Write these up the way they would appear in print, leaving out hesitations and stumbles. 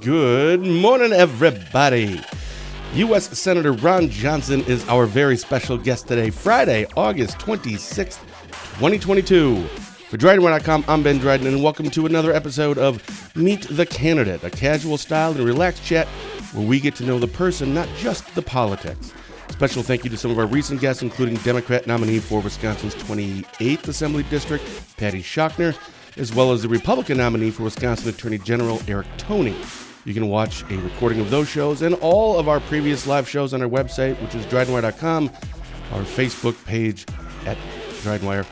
Good morning, everybody. U.S. Senator Ron Johnson is our very special guest today, Friday, August 26th, 2022. For DrydenWire.com, I'm Ben Dryden, and welcome to another episode of Meet the Candidate, a casual style and relaxed chat where we get to know the person, not just the politics. Special thank you to some of our recent guests, including Democrat nominee for Wisconsin's 28th Assembly District, Patty Shockner, as well as the Republican nominee for Wisconsin Attorney General Eric Toney. You can watch a recording of those shows and all of our previous live shows on our website, which is DrydenWire.com, our Facebook page at DrydenWire,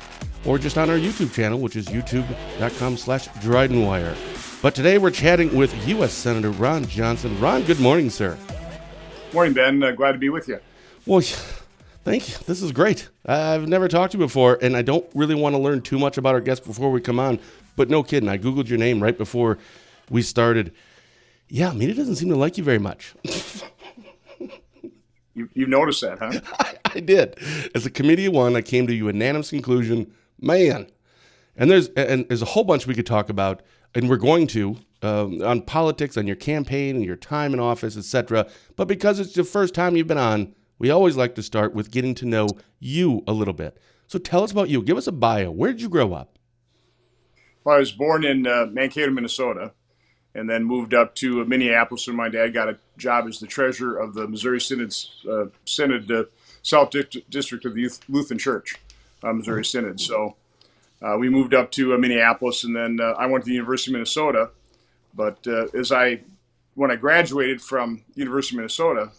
or just on our YouTube channel, which is youtube.com/DrydenWire. But today we're chatting with U.S. Senator Ron Johnson. Ron, good morning, sir. Morning, Ben. Glad to be with you. Well, thank you. This is great. I've never talked to you before, and I don't really want to learn too much about our guests before we come on. But no kidding, I Googled your name right before we started. Yeah, media doesn't seem to like you very much. You noticed that, huh? I did. As a committee of one, I came to a unanimous conclusion, man. And there's a whole bunch we could talk about, and we're going to, on politics, on your campaign, and your time in office, etc. But because it's the first time you've been on, we always like to start with getting to know you a little bit. So tell us about you. Give us a bio. Where did you grow up? Well, I was born in Mankato, Minnesota, and then moved up to Minneapolis when my dad got a job as the treasurer of the Missouri Synod South District of the Lutheran Church, Missouri Synod. So we moved up to Minneapolis, and then I went to the University of Minnesota. But when I graduated from University of Minnesota,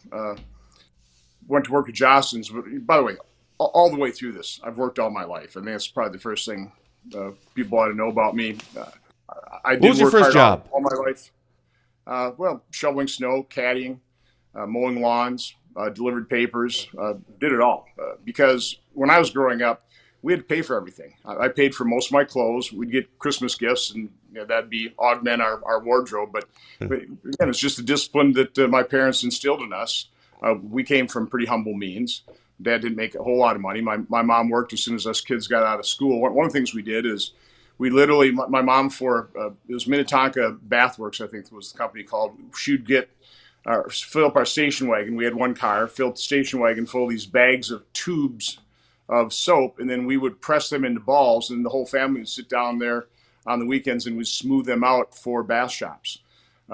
went to work at Johnson's. By the way, all the way through this, I've worked all my life. I mean, that's probably the first thing people ought to know about me. What was your first job? All my life. Well, shoveling snow, caddying, mowing lawns, delivered papers, did it all. Because when I was growing up, we had to pay for everything. I paid for most of my clothes. We'd get Christmas gifts, and that'd be augment our wardrobe. But again, it's just the discipline that my parents instilled in us. We came from pretty humble means. Dad didn't make a whole lot of money. My mom worked as soon as us kids got out of school. One of the things we did is we literally, my mom it was Minnetonka Bathworks, I think was the company called. She'd fill up our station wagon. We had one car, filled the station wagon full of these bags of tubes of soap, and then we would press them into balls, and the whole family would sit down there on the weekends and we'd smooth them out for bath shops.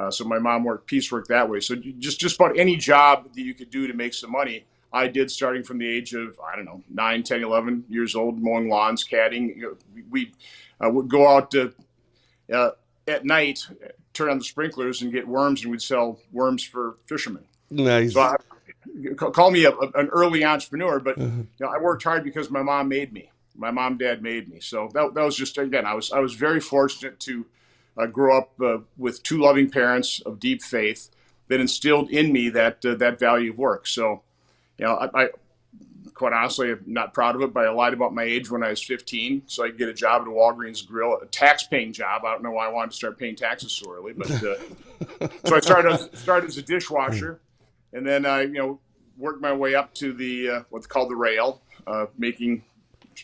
So my mom worked piecework that way. So just about any job that you could do to make some money, I did, starting from the age of, 9, 10, 11 years old, mowing lawns, caddying. We would go out at night, turn on the sprinklers and get worms, and we'd sell worms for fishermen. Nice. So call me an early entrepreneur, but I worked hard because my mom made me. My mom, dad made me. So that was just, again, I was very fortunate to grow up with two loving parents of deep faith that instilled in me that value of work. So, I quite honestly, I'm not proud of it, but I lied about my age when I was 15, so I could get a job at a Walgreens grill, a tax-paying job. I don't know why I wanted to start paying taxes so early, but so I started as a dishwasher, and then I, worked my way up to the what's called the rail, making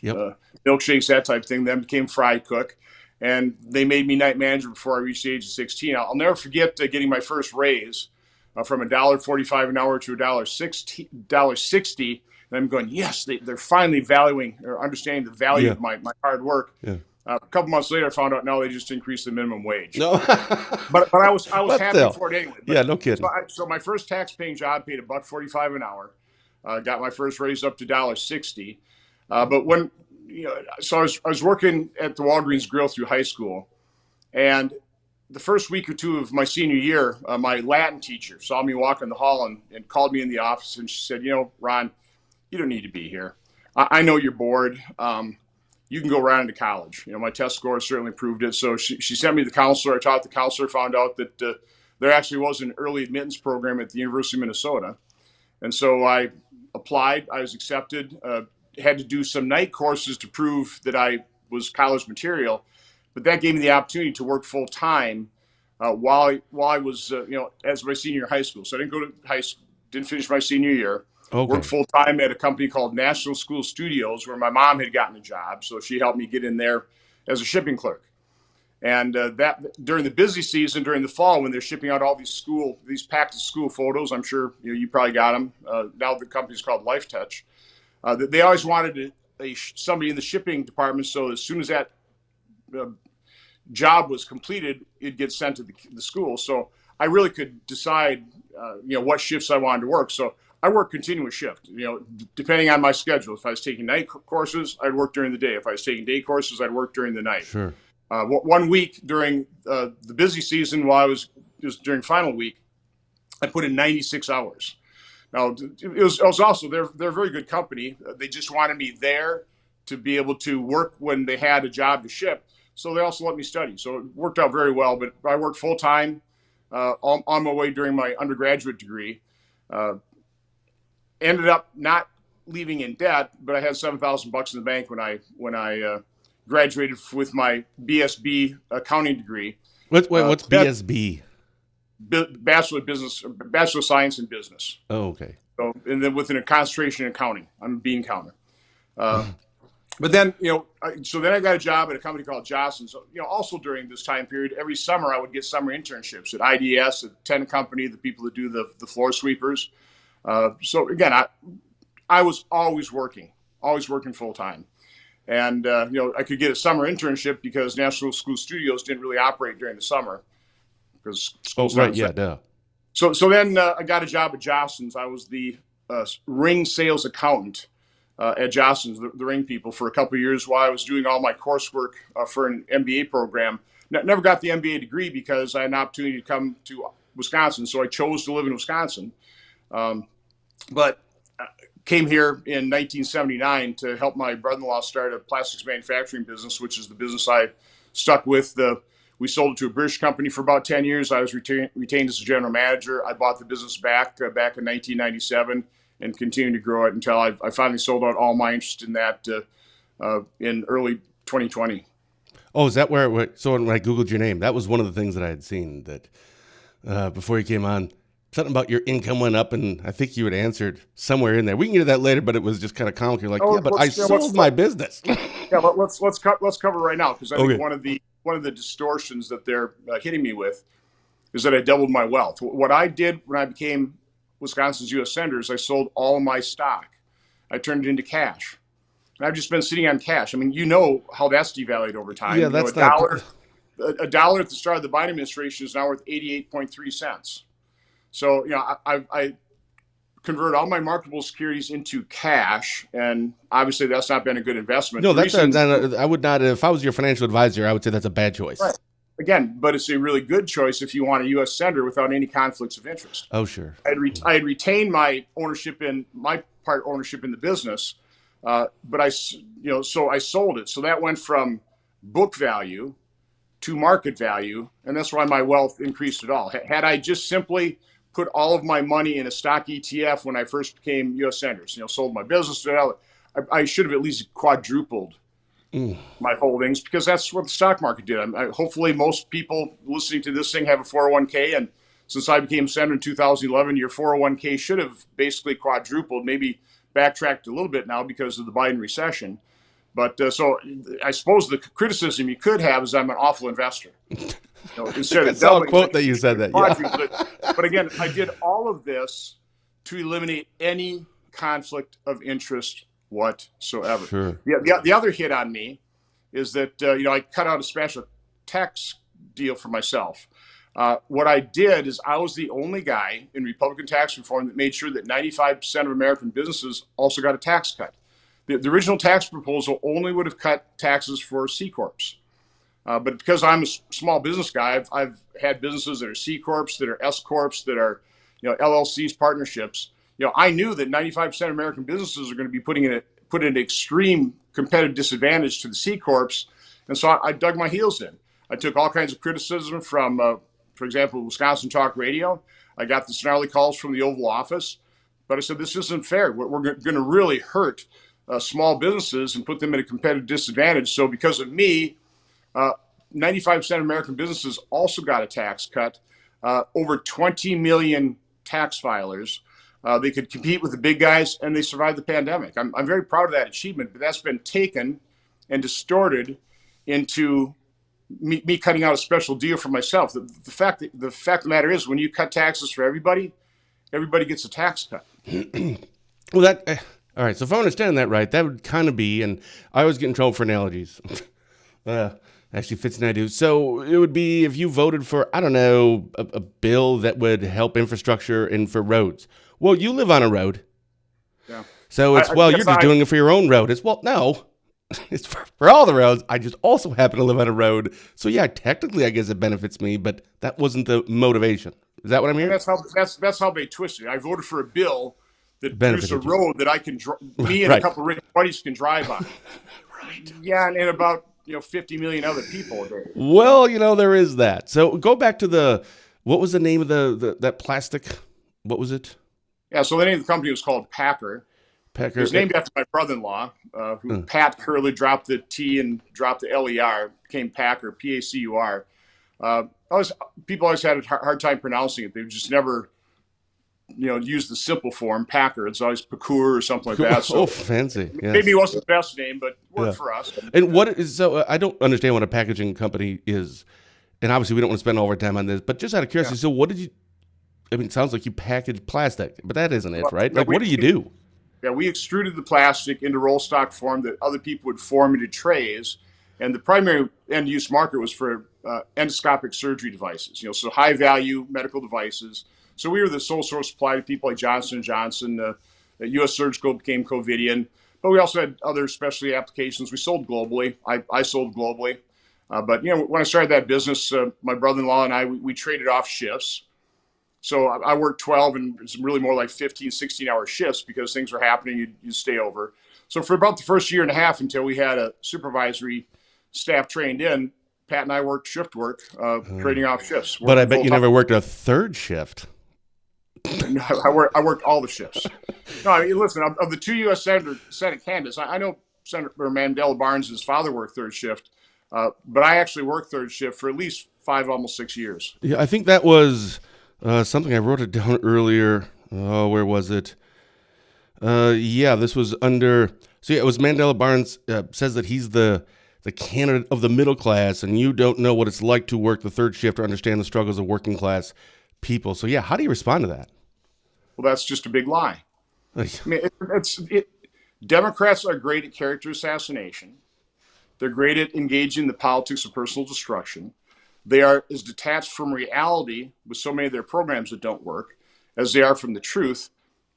milkshakes, that type of thing. Then became fry cook, and they made me night manager before I reached the age of 16. I'll never forget getting my first raise from $1.45 an hour to $1.60. And I'm going, yes, they're finally valuing or understanding the value of my hard work. Yeah. A couple months later, I found out, no, they just increased the minimum wage. No. but I was happy for it anyway. But, no kidding. So my first tax-paying job paid $1.45 an hour. Got my first raise up to $1.60. But when so I was working at the Walgreens grill through high school, and the first week or two of my senior year, my Latin teacher saw me walk in the hall and called me in the office, and she said, Ron, you don't need to be here. I know you're bored. You can go right into college. My test score certainly proved it. So she sent me to the counselor. I talked to the counselor, found out that there actually was an early admittance program at the University of Minnesota. And so I applied. I was accepted. Had to do some night courses to prove that I was college material. But that gave me the opportunity to work full time while I was, as my senior year of high school. So I didn't go to high school, didn't finish my senior year. Okay. Worked full time at a company called National School Studios, where my mom had gotten a job. So she helped me get in there as a shipping clerk. And that during the busy season, during the fall, when they're shipping out all these packed school photos, I'm sure you probably got them. Now the company's called Life Touch. They always wanted somebody in the shipping department, so as soon as that job was completed, it'd get sent to the school. So I really could decide, what shifts I wanted to work. So I worked continuous shift, depending on my schedule. If I was taking night courses, I'd work during the day. If I was taking day courses, I'd work during the night. Sure. 1 week during the busy season, while I was during final week, I put in 96 hours. Now, it was also, they're a very good company. They just wanted me there to be able to work when they had a job to ship. So they also let me study. So it worked out very well. But I worked full time on my way during my undergraduate degree. Ended up not leaving in debt, but I had $7,000 in the bank when I graduated with my BSB accounting degree. What's BSB? Bachelor of Science in Business. Oh, okay. So, and then with a concentration in accounting. I'm a bean counter. But then, so then I got a job at a company called Johnson. So, also during this time period, every summer I would get summer internships at IDS, at Tenant Company, the people that do the floor sweepers. So again, I was always working full time. And, I could get a summer internship because National School Studios didn't really operate during the summer. Right, yeah, duh. So then I got a job at Johnson's. I was the ring sales accountant at Johnson's, the ring people, for a couple of years while I was doing all my coursework for an MBA program. Never got the MBA degree because I had an opportunity to come to Wisconsin, so I chose to live in Wisconsin. But came here in 1979 to help my brother-in-law start a plastics manufacturing business, which is the business I stuck with. We sold it to a British company for about 10 years. I was retained as a general manager. I bought the business back in 1997 and continued to grow it until I finally sold out all my interest in that in early 2020. Oh, is that where so when I Googled your name, that was one of the things that I had seen that before you came on, something about your income went up, and I think you had answered somewhere in there. We can get to that later, but it was just kind of comical. You're like, but I sold my business. Yeah, but let's cover right now, because I think one of the distortions that they're hitting me with is that I doubled my wealth. What I did when I became Wisconsin's U.S. Senator is I sold all of my stock. I turned it into cash. And I've just been sitting on cash. I mean, how that's devalued over time. Yeah, that's a dollar at the start of the Biden administration is now worth 88.3 cents. So, I converted all my marketable securities into cash, and obviously that's not been a good investment. No, I would not. If I was your financial advisor, I would say that's a bad choice. Right. Again, but it's a really good choice if you want a U.S. Senator without any conflicts of interest. Oh, sure. I had retained my ownership in the business, but I sold it. So that went from book value to market value, and that's why my wealth increased at all. Had I just simply put all of my money in a stock ETF when I first became U.S. Senator, sold my business, I should have at least quadrupled my holdings, because that's what the stock market did. Hopefully most people listening to this thing have a 401k, and since I became Senator in 2011, your 401k should have basically quadrupled, maybe backtracked a little bit now because of the Biden recession. But so I suppose the criticism you could have is I'm an awful investor. Instead of doubling, a quote that you said that. Yeah. But again, I did all of this to eliminate any conflict of interest whatsoever. Sure. The other hit on me is that I cut out a special tax deal for myself. What I did is I was the only guy in Republican tax reform that made sure that 95% of American businesses also got a tax cut. The original tax proposal only would have cut taxes for C corps. But because I'm a small business guy, I've had businesses that are C corps, that are S corps, that are LLCs, partnerships. I knew that 95% of American businesses are going to be put in extreme competitive disadvantage to the C corps, and so I dug my heels in. I took all kinds of criticism from, for example, Wisconsin Talk Radio. I got the snarly calls from the Oval Office, but I said, this isn't fair. We're going to really hurt small businesses and put them at a competitive disadvantage. So because of me, 95% of American businesses also got a tax cut. Over 20 million tax filers. They could compete with the big guys, and they survived the pandemic. I'm very proud of that achievement, but that's been taken and distorted into me cutting out a special deal for myself. The fact of the matter is, when you cut taxes for everybody, everybody gets a tax cut. Well, all right. So if I understand that right, that would kind of be, and I always get in trouble for analogies. Actually fits an idea. So it would be if you voted for, I don't know, a bill that would help infrastructure and for roads. Well, you live on a road. Yeah. So it's, you're just doing it for your own road. It's, no, it's for all the roads. I just also happen to live on a road. So yeah, technically, I guess it benefits me, but that wasn't the motivation. Is that what I'm hearing? That's how they twisted it. I voted for a bill that there's a Benefited you. road that I can, me and a couple of rich buddies can drive on. Right. Yeah, and about 50 million other people. Well, there is that. So go back to what was the name of that plastic? What was it? Yeah, so the name of the company was called Packer. It was named after my brother-in-law, who Pat Curley dropped the T and dropped the L-E-R, became Packer, P-A-C-U-R. People always had a hard time pronouncing it. They just never, use the simple form, Packer. It's always Pacour or something like that. So fancy. Yes. Maybe it wasn't the best name, but worked for us. And I don't understand what a packaging company is. And obviously we don't want to spend all our time on this, but just out of curiosity, so what did you, it sounds like you package plastic, but that isn't it, right? Like, what do you do? Yeah, we extruded the plastic into roll stock form that other people would form into trays. And the primary end-use market was for endoscopic surgery devices, so high-value medical devices. So we were the sole source supply to people like Johnson & Johnson. U.S. Surgical became Covidien. But we also had other specialty applications. We sold globally. I sold globally. But when I started that business, my brother-in-law and I, we traded off shifts. So I worked 12 and it's really more like 15, 16-hour shifts because things were happening. You'd stay over. So for about the first year and a half until we had a supervisory staff trained in, Pat and I worked shift work, trading off shifts. But I bet you never worked a third shift. No, I worked all the shifts. No, listen, of the two U.S. Senate candidates, I know Senator Mandela Barnes' father worked third shift, but I actually worked third shift for at least 5, almost 6 years. Yeah, I think that was something I wrote it down earlier. Oh, where was it? This was under. So yeah, it was Mandela Barnes says that he's the candidate of the middle class, and you don't know what it's like to work the third shift or understand the struggles of working class people. So yeah, how do you respond to that? Well, that's just a big lie. Democrats are great at character assassination. They're great at engaging the politics of personal destruction. They are as detached from reality with so many of their programs that don't work as they are from the truth,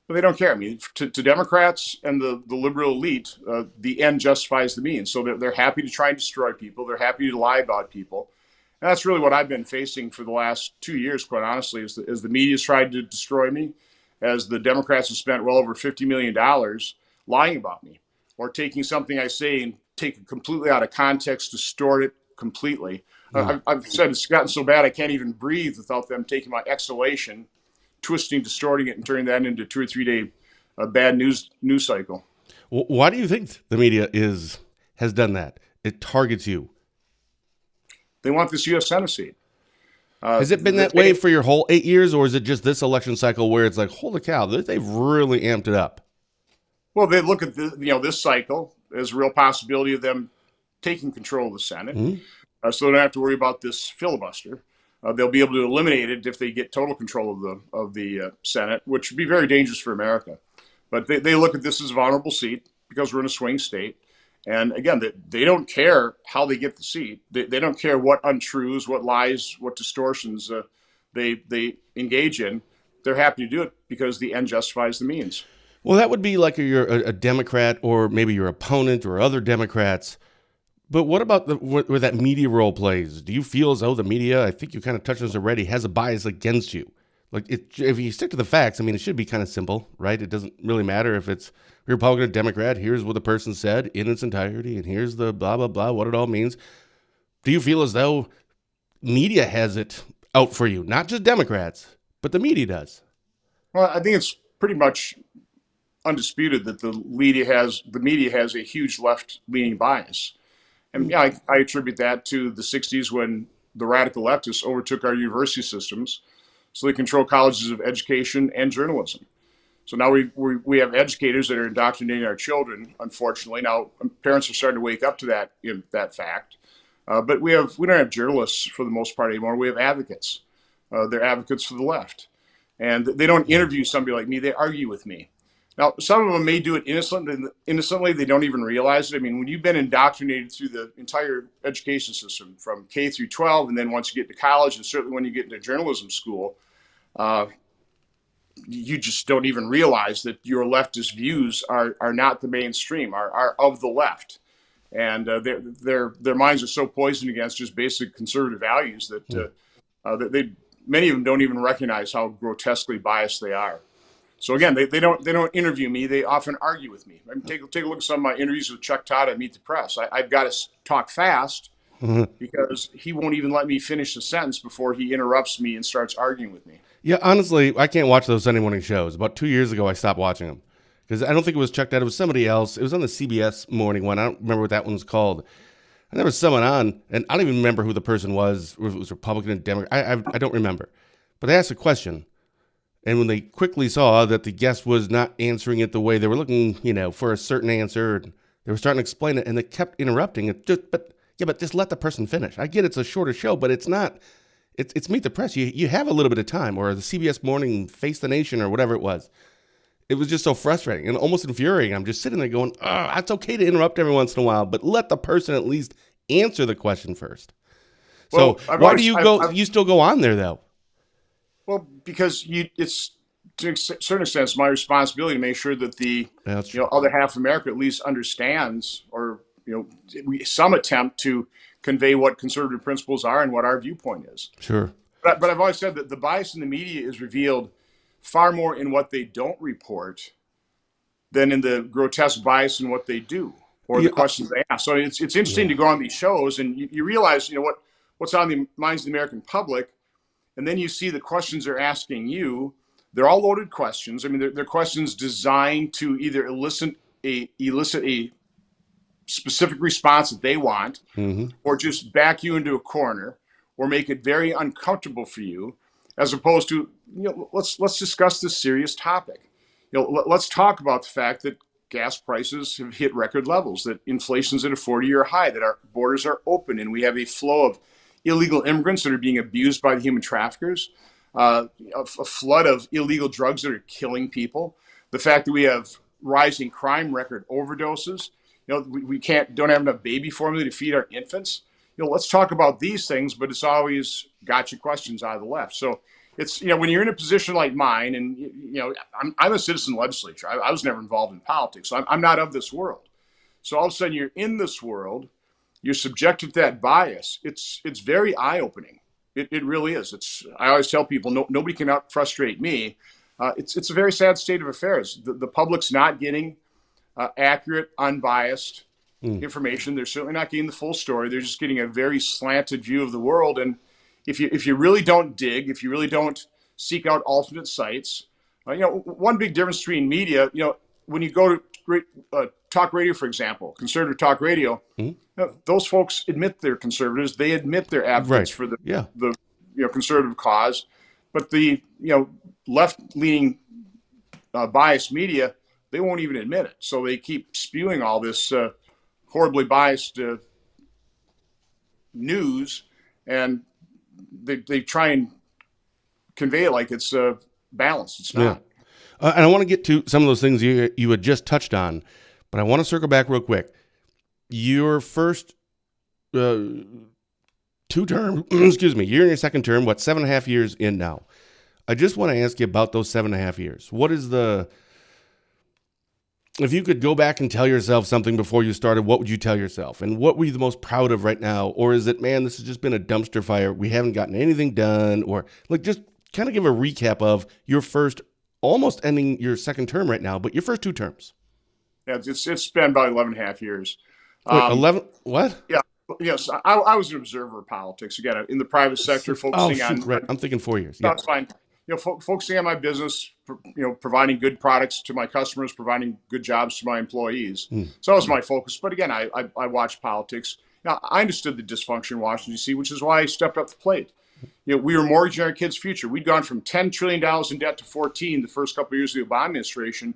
but they don't care. To Democrats and the liberal elite, the end justifies the means. So they're happy to try and destroy people. They're happy to lie about people. And that's really what I've been facing for the last 2 years, quite honestly, as the media's tried to destroy me, as the Democrats have spent well over $50 million lying about me, or taking something I say and take it completely out of context, distort it completely. I've said it's gotten so bad I can't even breathe without them taking my exhalation, twisting, distorting it, and turning that into 2 or 3 day bad news cycle. Why do you think the media has done that? It targets you. They want this U.S. Senate seat. Has it been that way for your whole 8 years, or is it just this election cycle where it's like, holy cow, they've really amped it up? Well, they look at this cycle as a real possibility of them taking control of the Senate. Mm-hmm. So they don't have to worry about this filibuster. They'll be able to eliminate it if they get total control of the Senate, which would be very dangerous for America. But they look at this as a vulnerable seat because we're in a swing state. And again, they don't care how they get the seat. They don't care what untruths, what lies, what distortions they engage in. They're happy to do it because the end justifies the means. Well, that would be like you're a Democrat or maybe your opponent or other Democrats. But what about where that media role plays? Do you feel as though the media, I think you kind of touched on this already, has a bias against you? Like, if you stick to the facts, it should be kind of simple, right? It doesn't really matter if it's Republican or Democrat. Here's what the person said in its entirety, and here's the blah, blah, blah, what it all means. Do you feel as though media has it out for you? Not just Democrats, but the media does. Well, I think it's pretty much undisputed that the media has a huge left-leaning bias. And I attribute that to the 60s when the radical leftists overtook our university systems. So they control colleges of education and journalism. So now we have educators that are indoctrinating our children, unfortunately. Now parents are starting to wake up to that fact. But we don't have journalists for the most part anymore. We have advocates. They're advocates for the left, and they don't interview somebody like me. They argue with me. Now, some of them may do it innocently. They don't even realize it. I mean, when you've been indoctrinated through the entire education system from K through 12, and then once you get to college, and certainly when you get into journalism school, you just don't even realize that your leftist views are not the mainstream, are of the left. And their minds are so poisoned against just basic conservative values that they many of them don't even recognize how grotesquely biased they are. So again, they don't interview me. They often argue with me. I mean, take a look at some of my interviews with Chuck Todd at Meet the Press. I've got to talk fast because he won't even let me finish a sentence before he interrupts me and starts arguing with me. Yeah, honestly, I can't watch those Sunday morning shows. About 2 years ago, I stopped watching them because I don't think it was Chuck Todd. It was somebody else. It was on the CBS morning one. I don't remember what that one's called. And there was someone on, and I don't even remember who the person was, if it was Republican and Democrat. I don't remember. But they asked a question. And when they quickly saw that the guest was not answering it the way they were looking, for a certain answer, they were starting to explain it, and they kept interrupting it. But just let the person finish. I get it's a shorter show, but it's not. It's Meet the Press. You have a little bit of time, or the CBS Morning Face the Nation, or whatever it was. It was just so frustrating and almost infuriating. I'm just sitting there going, it's okay to interrupt every once in a while, but let the person at least answer the question first. So why do you go? You still go on there though? Well, because it's to a certain extent, it's my responsibility to make sure that the other half of America at least understands, or some attempt to convey what conservative principles are and what our viewpoint is. Sure. But I've always said that the bias in the media is revealed far more in what they don't report than in the grotesque bias in what they do or the questions they ask. So it's interesting to go on these shows and you realize what's on the minds of the American public. And then you see the questions they're asking you. They're all loaded questions. I mean, they're questions designed to either elicit a specific response that they want, or just back you into a corner, or make it very uncomfortable for you, as opposed to let's discuss this serious topic. Let's talk about the fact that gas prices have hit record levels, that inflation's at a 40-year high, that our borders are open, and we have a flow of illegal immigrants that are being abused by the human traffickers, a flood of illegal drugs that are killing people, the fact that we have rising crime record overdoses, we don't have enough baby formula to feed our infants. Let's talk about these things, but it's always gotcha questions out of the left. So it's, when you're in a position like mine, and, I'm a citizen legislature. I was never involved in politics. So I'm not of this world. So all of a sudden you're in this world, you're subjected to that bias. It's very eye-opening. It really is. I always tell people, nobody can frustrate me. It's a very sad state of affairs. The public's not getting accurate, unbiased information. They're certainly not getting the full story. They're just getting a very slanted view of the world. And if you really don't dig, if you really don't seek out alternate sites, one big difference between media, when you go to talk radio, for example, conservative talk radio, those folks admit they're conservatives. They admit they're advocates for the conservative cause. But the left-leaning biased media, they won't even admit it. So they keep spewing all this horribly biased news, and they try and convey it like it's balanced. It's not. Yeah. And I want to get to some of those things you had just touched on, but I want to circle back real quick. Your first 2 term, excuse me, you're in your second term, 7.5 years in now. I just want to ask you about those 7.5 years. What is if you could go back and tell yourself something before you started, what would you tell yourself? And what were you the most proud of right now? Or is it, man, this has just been a dumpster fire. We haven't gotten anything done. Or just kind of give a recap of your first, almost ending your second term right now, but your first 2 terms. Yeah, it's been about 11.5 years. Wait, 11? What? Yeah. Yes, I was an observer of politics, again, in the private sector, focusing on. Right. I'm thinking 4 years. That's fine. Focusing on my business, providing good products to my customers, providing good jobs to my employees. So that was my focus. But again, I watched politics. Now, I understood the dysfunction in Washington, D.C., which is why I stepped up the plate. We were mortgaging our kids' future. We'd gone from $10 trillion in debt to 14 the first couple of years of the Obama administration.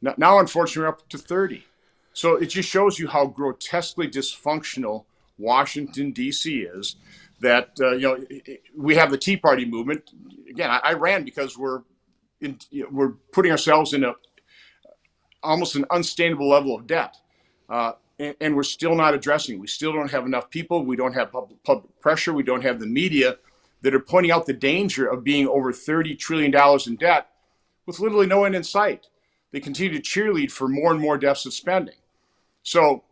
Now, unfortunately, we're up to 30. So it just shows you how grotesquely dysfunctional Washington, D.C. is, that, we have the Tea Party movement. Again, I ran because we're putting ourselves in almost an unsustainable level of debt. And we're still not addressing it. We still don't have enough people. We don't have public pressure. We don't have the media that are pointing out the danger of being over $30 trillion in debt with literally no end in sight. They continue to cheerlead for more and more deficit spending. So,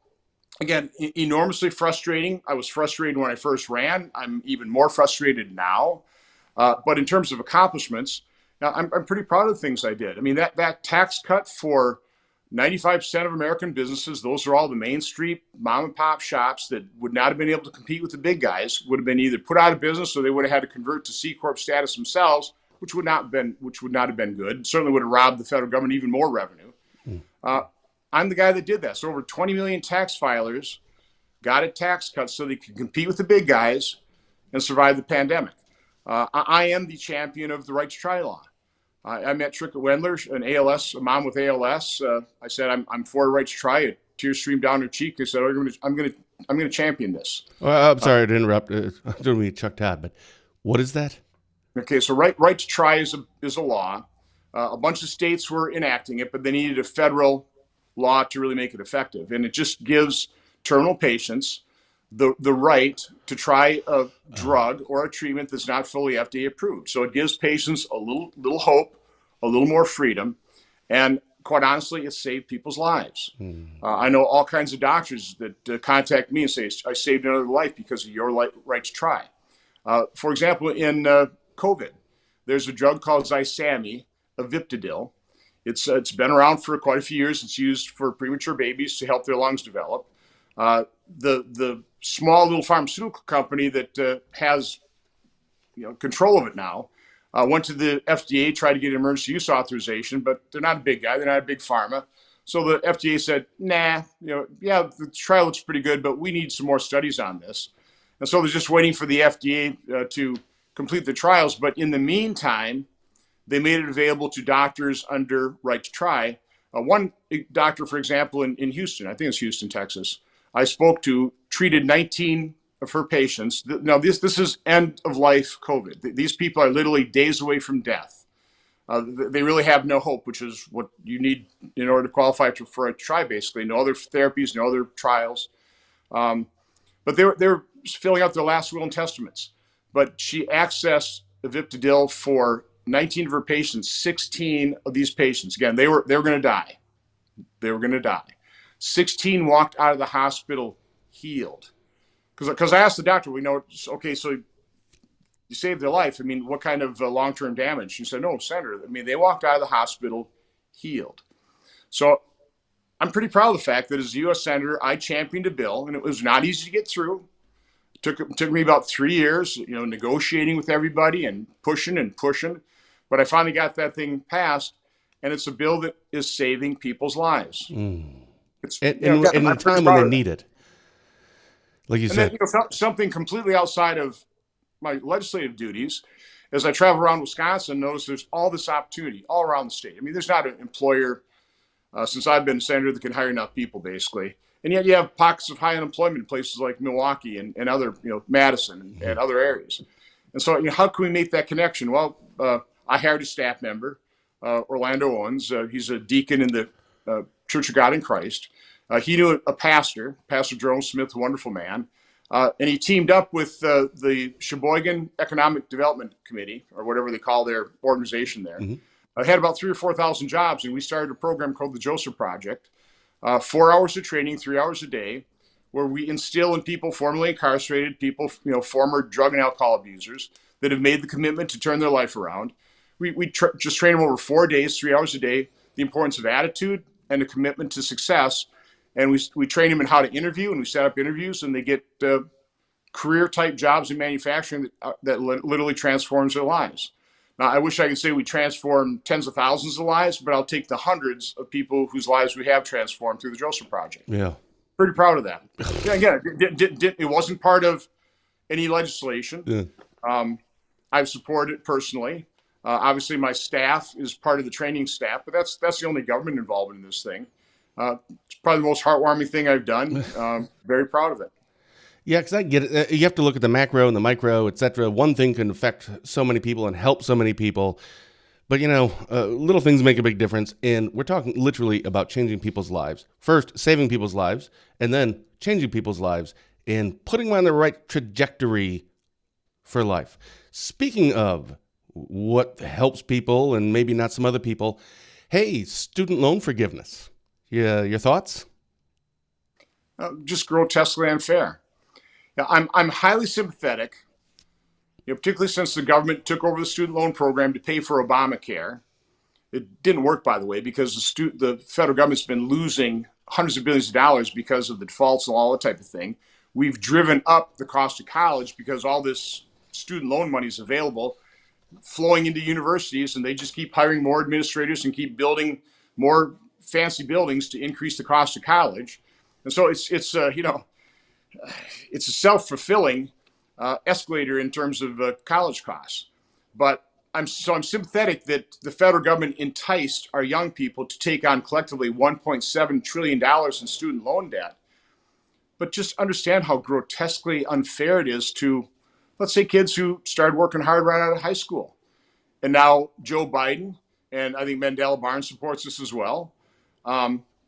again, enormously frustrating. I was frustrated when I first ran. I'm even more frustrated now. But in terms of accomplishments, I'm pretty proud of the things I did. I mean, that tax cut for 95% of American businesses, those are all the Main Street mom and pop shops that would not have been able to compete with the big guys, would have been either put out of business or they would have had to convert to C Corp status themselves, which would not have been good. It certainly would have robbed the federal government even more revenue. I'm the guy that did that. So over 20 million tax filers got a tax cut so they could compete with the big guys and survive the pandemic. I am the champion of the right to try law. I met Tricia Wendler, a mom with ALS. I said, I'm for a right to try. A tear streamed down her cheek. I said, I'm going to champion this. Well, I'm sorry to interrupt. I don't mean Chuck Todd, but what is that? Okay, so right to try is a law. A bunch of states were enacting it, but they needed a federal law to really make it effective. And it just gives terminal patients the right to try a drug or a treatment that's not fully FDA approved. So it gives patients a little hope, a little more freedom, and quite honestly, it saved people's lives. I know all kinds of doctors that contact me and say, I saved another life because of your right to try. For example, in COVID, there's a drug called Zysami, Aviptidil. It's been around for quite a few years. It's used for premature babies to help their lungs develop. The small little pharmaceutical company that has control of it now went to the FDA, tried to get emergency use authorization, but they're not a big guy. They're not a big pharma. So the FDA said, nah, the trial looks pretty good, but we need some more studies on this. And so they're just waiting for the FDA to complete the trials. But in the meantime, they made it available to doctors under right to try. One doctor, for example, in Houston, I think it's Houston, Texas, I spoke to, treated 19 of her patients. Now, this is end of life COVID. These people are literally days away from death. They really have no hope, which is what you need in order to qualify for a try, basically. No other therapies, no other trials. But they're filling out their last will and testaments. But she accessed Aviptidil for 19 of her patients. 16 of these patients, again, they were going to die. They were going to die. 16 walked out of the hospital healed. Because I asked the doctor, okay, so you saved their life. I mean, what kind of long-term damage? She said, no, Senator, they walked out of the hospital healed. So I'm pretty proud of the fact that as a U.S. Senator, I championed a bill, and it was not easy to get through. It took me about 3 years, negotiating with everybody and pushing. But I finally got that thing passed, and it's a bill that is saving people's lives. It's in the time when they need it. Like you said. Then, something completely outside of my legislative duties, as I travel around Wisconsin, notice there's all this opportunity all around the state. I mean, there's not an employer since I've been senator that can hire enough people, basically. And yet you have pockets of high unemployment in places like Milwaukee and other, Madison and other areas. And so, how can we make that connection? Well, I hired a staff member, Orlando Owens. He's a deacon in the Church of God in Christ. He knew a pastor, Pastor Jerome Smith, a wonderful man. And he teamed up with the Sheboygan Economic Development Committee, or whatever they call their organization there. Had about 3,000 or 4,000 jobs, and we started a program called the Joseph Project. 4 hours of training, 3 hours a day, where we instill in people formerly incarcerated, people, former drug and alcohol abusers that have made the commitment to turn their life around. We just train them over 4 days, 3 hours a day, the importance of attitude and a commitment to success. And we train them in how to interview, and we set up interviews, and they get career type jobs in manufacturing that literally transforms their lives. Now, I wish I could say we transform tens of thousands of lives, but I'll take the hundreds of people whose lives we have transformed through the Joseph Project. Yeah. Pretty proud of that. Yeah, again, it wasn't part of any legislation. Yeah. I've supported it personally. Obviously, my staff is part of the training staff, but that's the only government involvement in this thing. It's probably the most heartwarming thing I've done. Very proud of it. Yeah, because I get it. You have to look at the macro and the micro, et cetera. One thing can affect so many people and help so many people. But, little things make a big difference. And we're talking literally about changing people's lives. First, saving people's lives, and then changing people's lives and putting them on the right trajectory for life. Speaking of what helps people and maybe not some other people, hey, student loan forgiveness. Yeah, your thoughts? Just grotesquely unfair. Now, I'm highly sympathetic, particularly since the government took over the student loan program to pay for Obamacare. It didn't work, by the way, because the federal government's been losing hundreds of billions of dollars because of the defaults and all that type of thing. We've driven up the cost of college because all this student loan money is available, flowing into universities, and they just keep hiring more administrators and keep building more fancy buildings to increase the cost of college. And so it's a self-fulfilling escalator in terms of college costs. But I'm sympathetic that the federal government enticed our young people to take on collectively $1.7 trillion in student loan debt. But just understand how grotesquely unfair it is to, let's say, kids who started working hard right out of high school. And now Joe Biden, and I think Mandela Barnes supports this as well,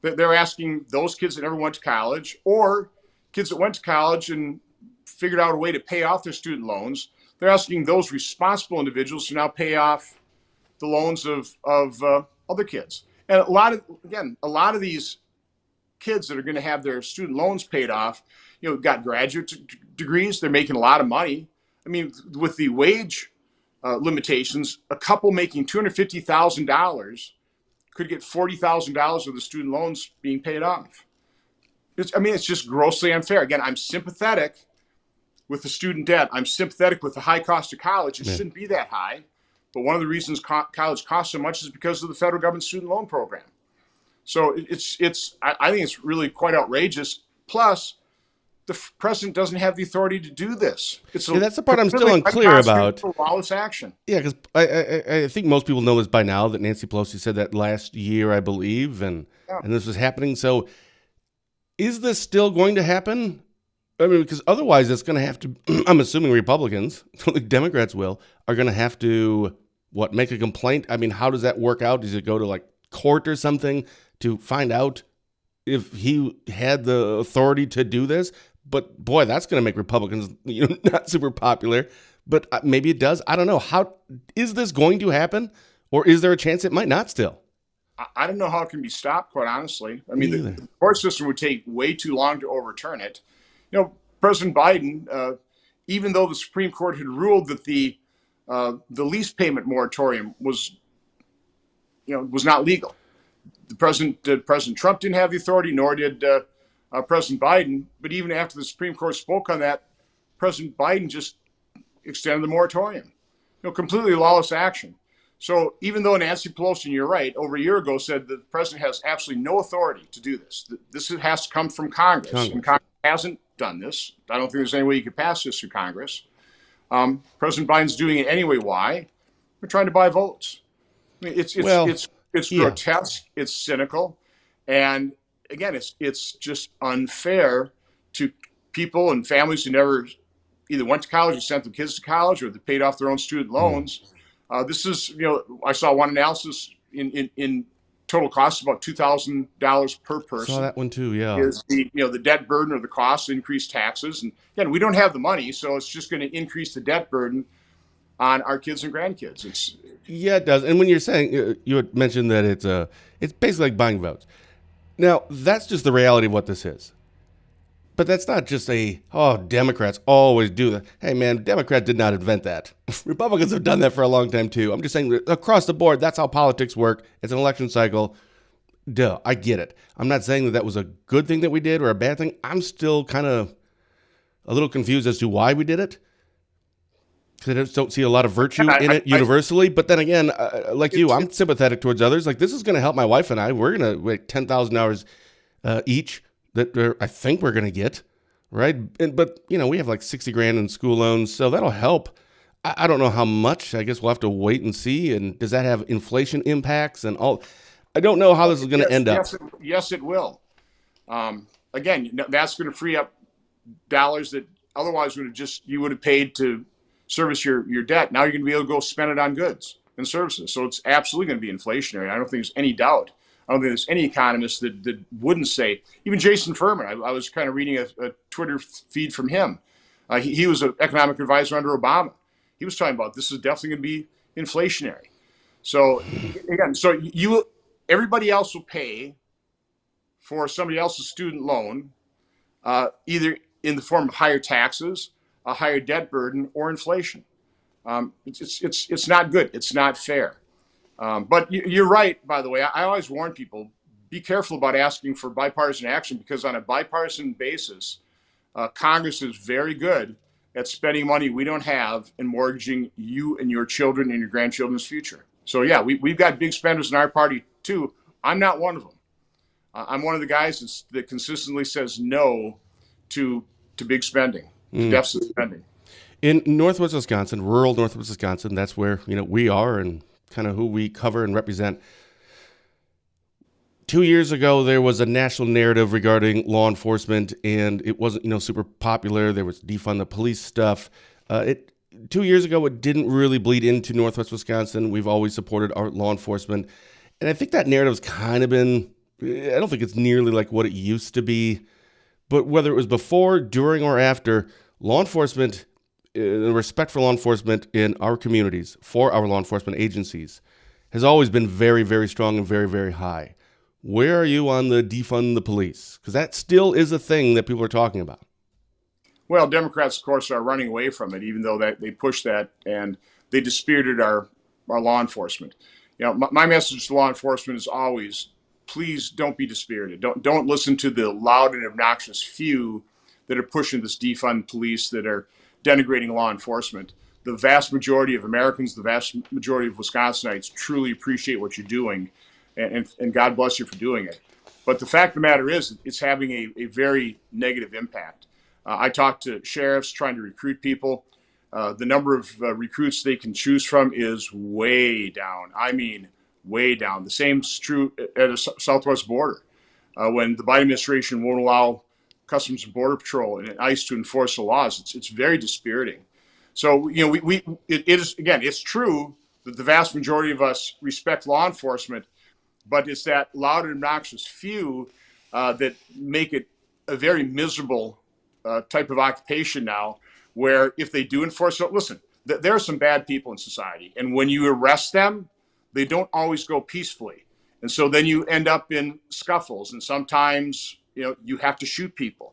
they're asking those kids that never went to college, or kids that went to college and figured out a way to pay off their student loans, they're asking those responsible individuals to now pay off the loans of other kids. And a lot of these kids that are going to have their student loans paid off, got graduate degrees. They're making a lot of money. I mean, with the wage limitations, a couple making $250,000 could get $40,000 of the student loans being paid off. It's just grossly unfair. Again, I'm sympathetic with the student debt. I'm sympathetic with the high cost of college. It shouldn't be that high. But one of the reasons college costs so much is because of the federal government student loan program. So I think it's really quite outrageous. Plus, the president doesn't have the authority to do this. That's the part I'm still unclear about. Lawless action. Yeah, because I think most people know this by now that Nancy Pelosi said that last year, I believe, and this was happening. So is this still going to happen? I mean, because otherwise it's going to have to, I'm assuming Republicans, like Democrats will, are going to have to, make a complaint? I mean, how does that work out? Does it go to court or something to find out if he had the authority to do this? But boy, that's going to make Republicans, not super popular. But maybe it does. I don't know. How is this going to happen, or is there a chance it might not still? I don't know how it can be stopped, quite honestly. I mean, the court system would take way too long to overturn it. President Biden, even though the Supreme Court had ruled that the lease payment moratorium was not legal, President Trump didn't have the authority, nor did President Biden. But even after the Supreme Court spoke on that, President Biden just extended the moratorium. Completely lawless action. So even though Nancy Pelosi, and you're right, over a year ago said that the president has absolutely no authority to do this. This has to come from Congress. And Congress hasn't done this. I don't think there's any way you could pass this through Congress. President Biden's doing it anyway. Why? We're trying to buy votes. I mean, it's grotesque. It's cynical, and again, it's just unfair to people and families who never either went to college or sent their kids to college, or they paid off their own student loans. This is, I saw one analysis in total cost about $2,000 per person. Saw that one too. Yeah, is the debt burden or the cost, increased taxes, and again, we don't have the money, so it's just going to increase the debt burden on our kids and grandkids. Yeah, it does. And when you're saying, you had mentioned that it's basically like buying votes. Now, that's just the reality of what this is. But that's not just Democrats always do that. Hey, man, Democrats did not invent that. Republicans have done that for a long time, too. I'm just saying that across the board, that's how politics work. It's an election cycle. Duh, I get it. I'm not saying that was a good thing that we did or a bad thing. I'm still kind of a little confused as to why we did it. Because I just don't see a lot of virtue in it universally. But then again, I'm sympathetic towards others. Like, this is going to help my wife and I. We're going to make $10,000 each that I think we're going to get, right? But we have like $60,000 in school loans, so that'll help. I don't know how much. I guess we'll have to wait and see. And does that have inflation impacts and all? I don't know how this is going to end up. Yes, it will. Again, that's going to free up dollars that otherwise you would have paid to service your debt. Now you're going to be able to go spend it on goods and services. So it's absolutely going to be inflationary. I don't think there's any doubt. I don't think there's any economist that wouldn't say. Even Jason Furman, I was kind of reading a Twitter feed from him. He was an economic advisor under Obama. He was talking about this is definitely going to be inflationary. So again, everybody else will pay for somebody else's student loan, either in the form of higher taxes, a higher debt burden, or inflation. It's not good. It's not fair. But you're right, by the way. I always warn people, be careful about asking for bipartisan action, because on a bipartisan basis, Congress is very good at spending money we don't have and mortgaging you and your children and your grandchildren's future. So yeah, we've got big spenders in our party too. I'm not one of them. I'm one of the guys that consistently says no to big spending, to deficit spending. In Northwest Wisconsin, rural Northwest Wisconsin, that's where we are and kind of who we cover and represent. 2 years ago, there was a national narrative regarding law enforcement, and it wasn't super popular. There was defund the police stuff. 2 years ago, it didn't really bleed into Northwest Wisconsin. We've always supported our law enforcement, and I think that narrative's kind of been. I don't think it's nearly like what it used to be, but whether it was before, during, or after, law enforcement, the respect for law enforcement in our communities, for our law enforcement agencies, has always been very, very strong and very, very high. Where are you on the defund the police? Because that still is a thing that people are talking about. Well, Democrats, of course, are running away from it, even though they push that and they dispirited our law enforcement. My message to law enforcement is always, please don't be dispirited. Don't listen to the loud and obnoxious few that are pushing this defund police, that are denigrating law enforcement. The vast majority of Americans, the vast majority of Wisconsinites truly appreciate what you're doing, and God bless you for doing it. But the fact of the matter is, it's having a very negative impact. I talked to sheriffs trying to recruit people. The number of recruits they can choose from is way down. I mean, way down. The same is true at a southwest border. When the Biden administration won't allow Customs and Border Patrol and ICE to enforce the laws, it's very dispiriting. So, it is, again, it's true that the vast majority of us respect law enforcement, but it's that loud and obnoxious few that make it a very miserable type of occupation now, where if they do enforce it, listen, there are some bad people in society, and when you arrest them, they don't always go peacefully. And so then you end up in scuffles, and sometimes, you have to shoot people.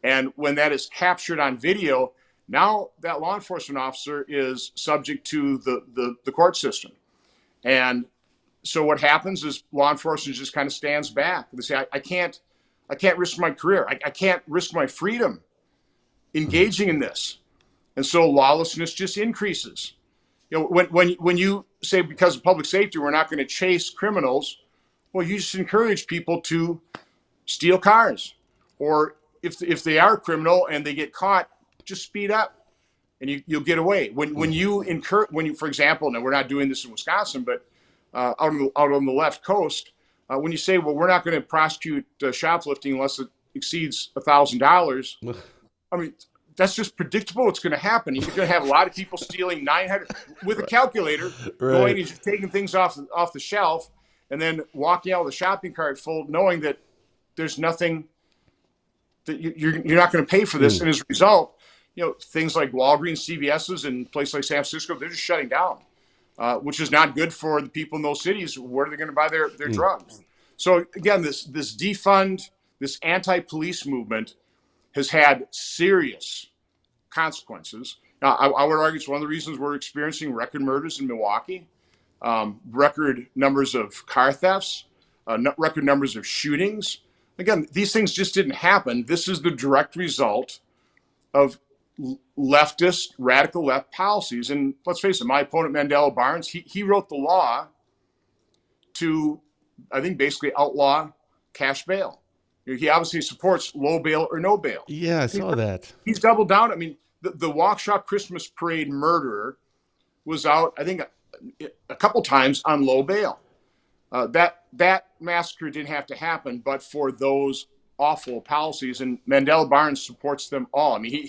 And when that is captured on video, now that law enforcement officer is subject to the court system. And so what happens is law enforcement just kind of stands back. They say, I can't risk my career. I can't risk my freedom engaging in this. And so lawlessness just increases. When you say, because of public safety, we're not going to chase criminals, well, you just encourage people to steal cars. Or if they are a criminal and they get caught, just speed up and you'll get away. When you, for example, now we're not doing this in Wisconsin, but out on the left coast, when you say, well, we're not going to prosecute shoplifting unless it exceeds $1,000, I mean, that's just predictable. It's going to happen. You're going to have a lot of people stealing 900 with a calculator, going and taking things off the shelf, and then walking out with a shopping cart full, knowing that there's nothing that you're not going to pay for this. And as a result, things like Walgreens, CVS's, and places like San Francisco, they're just shutting down, which is not good for the people in those cities. Where are they going to buy their drugs? So again, this defund, this anti-police movement has had serious consequences. Now, I would argue it's one of the reasons we're experiencing record murders in Milwaukee, record numbers of car thefts, record numbers of shootings. Again, these things just didn't happen. This is the direct result of leftist, radical left policies. And let's face it, my opponent, Mandela Barnes, he wrote the law to, I think, basically outlaw cash bail. He obviously supports low bail or no bail. Yeah, I saw that. He's doubled down. I mean, the Waukesha Christmas Parade murderer was out, I think, a couple times on low bail. That massacre didn't have to happen, but for those awful policies, and Mandela Barnes supports them all. I mean,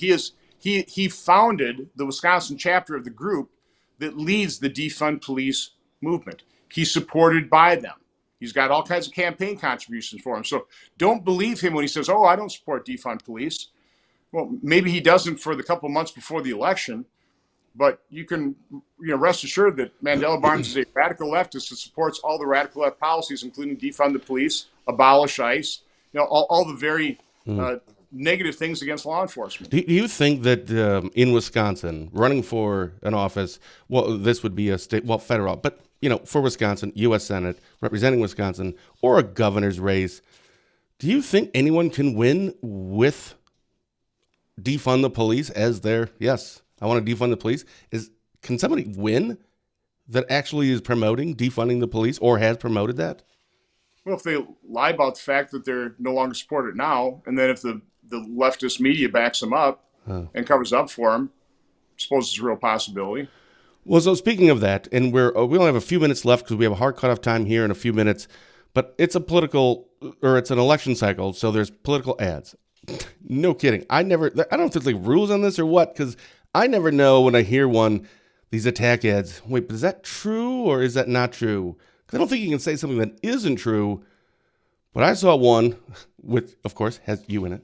he founded the Wisconsin chapter of the group that leads the defund police movement. He's supported by them. He's got all kinds of campaign contributions for him. So don't believe him when he says, "Oh, I don't support defund police." Well, maybe he doesn't for the couple of months before the election, but you can, rest assured that Mandela Barnes is a radical leftist that supports all the radical left policies, including defund the police, abolish ICE, all the very negative things against law enforcement. Do you think that in Wisconsin, running for an office, well, this would be a state, well, federal, but, for Wisconsin, U.S. Senate, representing Wisconsin, or a governor's race, do you think anyone can win with defund the police as their, yes, I want to defund the police? Can somebody win that actually is promoting defunding the police or has promoted that? Well, if they lie about the fact that they're no longer supported now, and then if the leftist media backs them up and covers up for them, I suppose it's a real possibility. Well, so speaking of that, and we only have a few minutes left because we have a hard cutoff time here in a few minutes, but it's an election cycle, so there's political ads. No kidding. I don't know if there's like rules on this or what, because I never know when I hear these attack ads. Wait, but is that true or is that not true? Because I don't think you can say something that isn't true. But I saw one, which of course has you in it,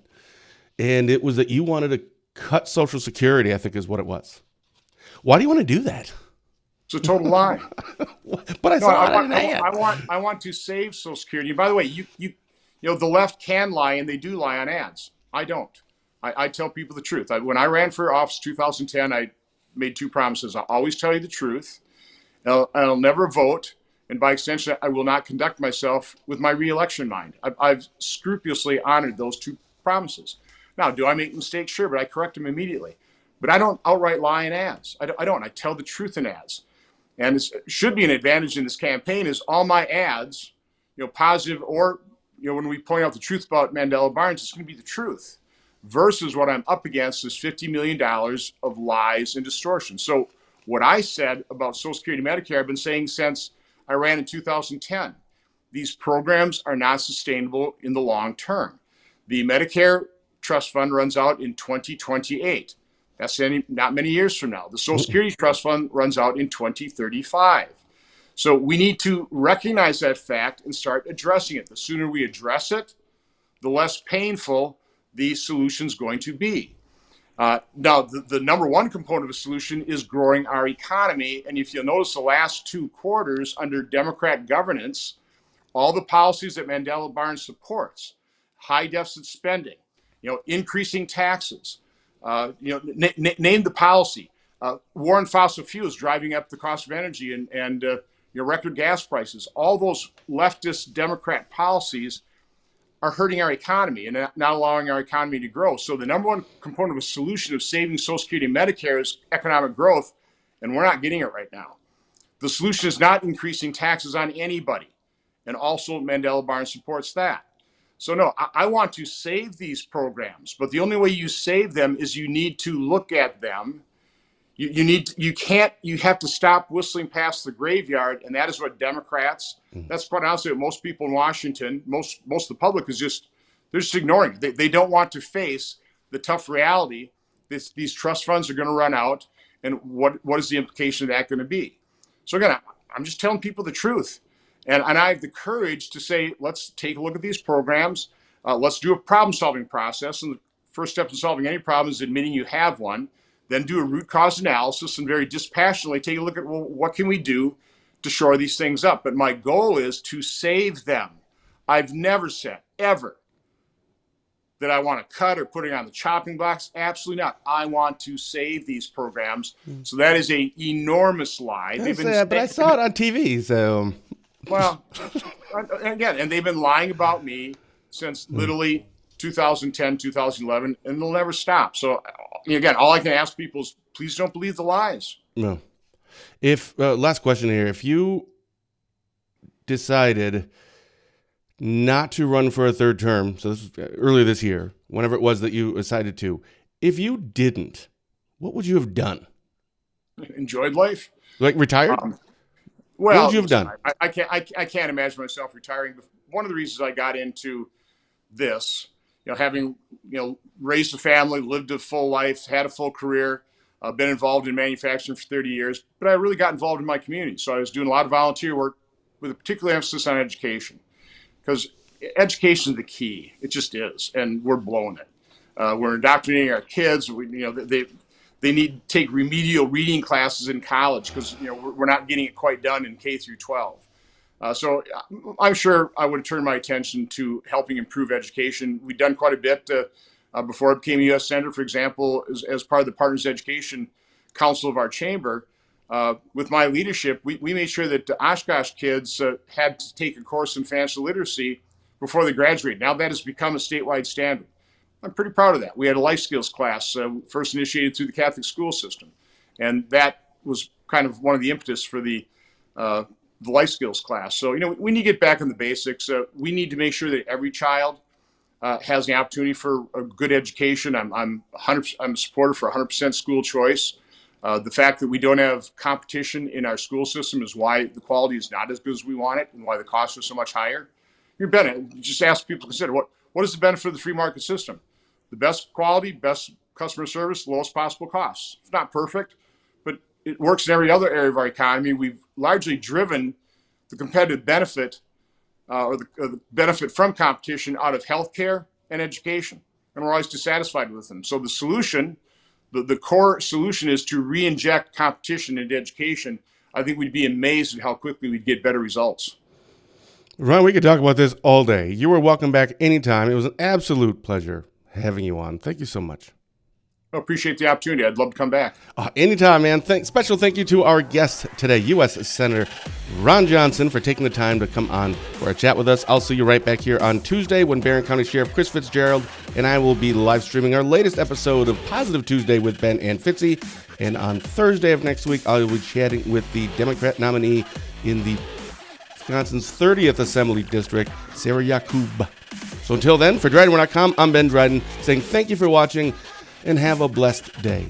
and it was that you wanted to cut Social Security, I think is what it was. Why do you want to do that? It's a total lie. But I want to save Social Security. And by the way, the left can lie, and they do lie on ads. I don't. I tell people the truth. When I ran for office in 2010, I made two promises. I'll always tell you the truth. I'll never vote. And by extension, I will not conduct myself with my reelection mind. I've scrupulously honored those two promises. Now, do I make mistakes? Sure, but I correct them immediately. But I don't outright lie in ads. I don't. I tell the truth in ads. And this should be an advantage in this campaign is all my ads, positive or, when we point out the truth about Mandela Barnes, it's going to be the truth versus what I'm up against is $50 million of lies and distortion. So what I said about Social Security, Medicare, I've been saying since I ran in 2010. These programs are not sustainable in the long term. The Medicare trust fund runs out in 2028. That's not many years from now. The Social Security trust fund runs out in 2035. So we need to recognize that fact and start addressing it. The sooner we address it, the less painful the solution's going to be. Now, the number one component of a solution is growing our economy. And if you'll notice the last 2 quarters under Democrat governance, all the policies that Mandela Barnes supports, high deficit spending, increasing taxes, name the policy, war on fossil fuels driving up the cost of energy and record gas prices, all those leftist Democrat policies are hurting our economy and not allowing our economy to grow. So the number one component of a solution of saving Social Security and Medicare is economic growth, and we're not getting it right now. The solution is not increasing taxes on anybody, and also Mandela Barnes supports that. So no, I want to save these programs, but the only way you save them is you need to look at them. You have to stop whistling past the graveyard, and that is what Democrats, that's quite honestly what most people in Washington, most of the public they're just ignoring. They don't want to face the tough reality. These trust funds are going to run out, and what is the implication of that going to be? So again, I'm just telling people the truth, and I have the courage to say, let's take a look at these programs. Let's do a problem-solving process, and the first step in solving any problem is admitting you have one. Then do a root cause analysis and very dispassionately take a look at, well, what can we do to shore these things up? But my goal is to save them. I've never said, ever, that I want to cut or put it on the chopping blocks. Absolutely not. I want to save these programs. So that is an enormous lie. But I saw it on TV, so... Well, again, and they've been lying about me since literally 2010, 2011, and they'll never stop. So, again, all I can ask people is please don't believe the lies. No. Last question here. If you decided not to run for a third term, so this was earlier this year, whenever it was that you decided to, if you didn't, what would you have done? Enjoyed life. Like retired? Well, what would you have done? I can't imagine myself retiring. One of the reasons I got into this having, raised a family, lived a full life, had a full career, been involved in manufacturing for 30 years, but I really got involved in my community. So I was doing a lot of volunteer work with a particular emphasis on education, because education is the key. It just is, and we're blowing it. We're indoctrinating our kids. They need to take remedial reading classes in college because we're not getting it quite done in K through 12. So I'm sure I would have turned my attention to helping improve education. We've done quite a bit before I became a U.S. Senator, for example, as part of the Partners Education Council of our chamber. With my leadership, we made sure that the Oshkosh kids had to take a course in financial literacy before they graduated. Now that has become a statewide standard. I'm pretty proud of that. We had a life skills class, first initiated through the Catholic school system. And that was kind of one of the impetus for the life skills class. So, we need to get back in the basics. We need to make sure that every child has the opportunity for a good education. I'm a supporter for 100% school choice. The fact that we don't have competition in our school system is why the quality is not as good as we want it and why the costs are so much higher. Just ask people to consider what is the benefit of the free market system? The best quality, best customer service, lowest possible costs. It's not perfect, but it works in every other area of our economy. We've largely driven the competitive benefit or the benefit from competition out of healthcare and education, and we're always dissatisfied with them. So the solution, the core solution, is to re-inject competition into education. I think we'd be amazed at how quickly we'd get better results. Ron, we could talk about this all day. You are welcome back anytime. It was an absolute pleasure having you on. Thank you so much. I appreciate the opportunity. I'd love to come back. Anytime, man. Special thank you to our guest today, U.S. Senator Ron Johnson, for taking the time to come on for a chat with us. I'll see you right back here on Tuesday when Barron County Sheriff Chris Fitzgerald and I will be live streaming our latest episode of Positive Tuesday with Ben and Fitzy. And on Thursday of next week, I will be chatting with the Democrat nominee in the Wisconsin's 30th Assembly District, Sarah Yakub. So until then, for DrydenWire.com, I'm Ben Dryden, saying thank you for watching and have a blessed day.